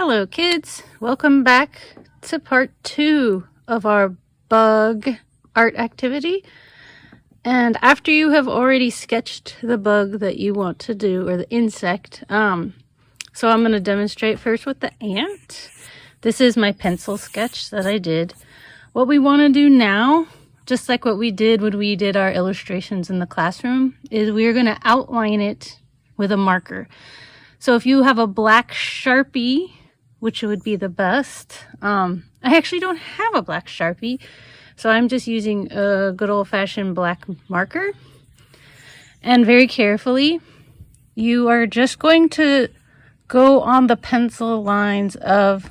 Hello kids, welcome back to part 2 of our bug art activity. And after you have already sketched the bug that you want to do, or the insect, so I'm going to demonstrate first with the ant. This is my pencil sketch that I did. What we want to do now, just like what we did when we did our illustrations in the classroom, is we're going to outline it with a marker. So if you have a black Sharpie, which would be the best, I actually don't have a black Sharpie, so I'm just using a good old-fashioned black marker. And very carefully, you are just going to go on the pencil lines of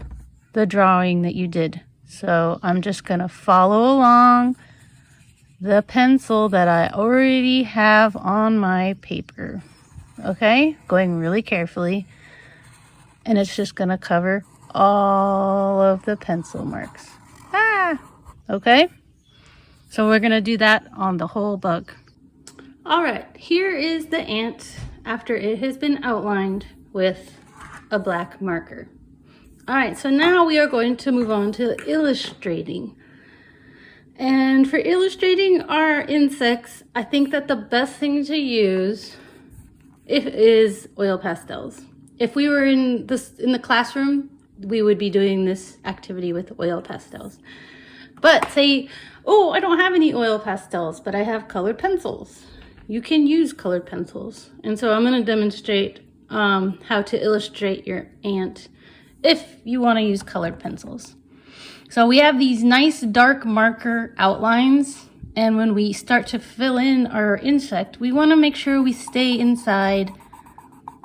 the drawing that you did. So I'm just going to follow along the pencil that I already have on my paper. Okay, going really carefully, and it's just going to cover all of the pencil marks. Okay, so we're going to do that on the whole bug. All right, here is the ant after it has been outlined with a black marker. All right, so now we are going to move on to illustrating. And for illustrating our insects, I think that the best thing to use is oil pastels. If we were in the classroom, we would be doing this activity with oil pastels. But say, oh, I don't have any oil pastels, but I have colored pencils. You can use colored pencils. And so I'm going to demonstrate how to illustrate your ant if you want to use colored pencils. So we have these nice dark marker outlines, and when we start to fill in our insect, we want to make sure we stay inside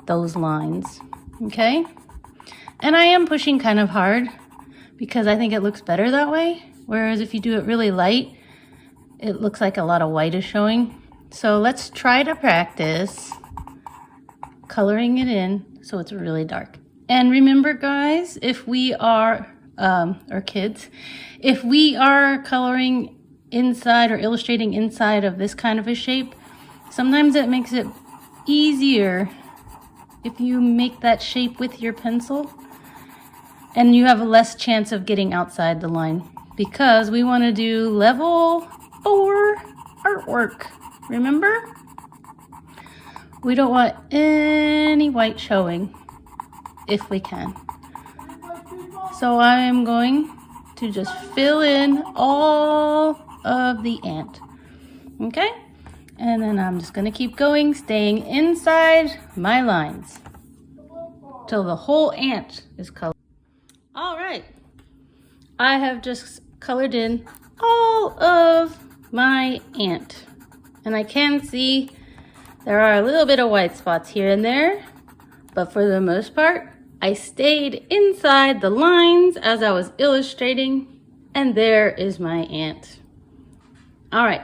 those lines, okay? And I am pushing kind of hard because I think it looks better that way, whereas if you do it really light, it looks like a lot of white is showing. So let's try to practice coloring it in so it's really dark. And remember guys, if we are, or kids, if we are coloring inside or illustrating inside of this kind of a shape, sometimes it makes it easier if you make that shape with your pencil, and you have a less chance of getting outside the line, because we want to do level 4 artwork. Remember, we don't want any white showing if we can. So I am going to just fill in all of the ant, okay? And then I'm just gonna keep going, staying inside my lines till the whole ant is colored. All right, I have just colored in all of my ant, and I can see there are a little bit of white spots here and there, but for the most part, I stayed inside the lines as I was illustrating, and there is my ant. All right,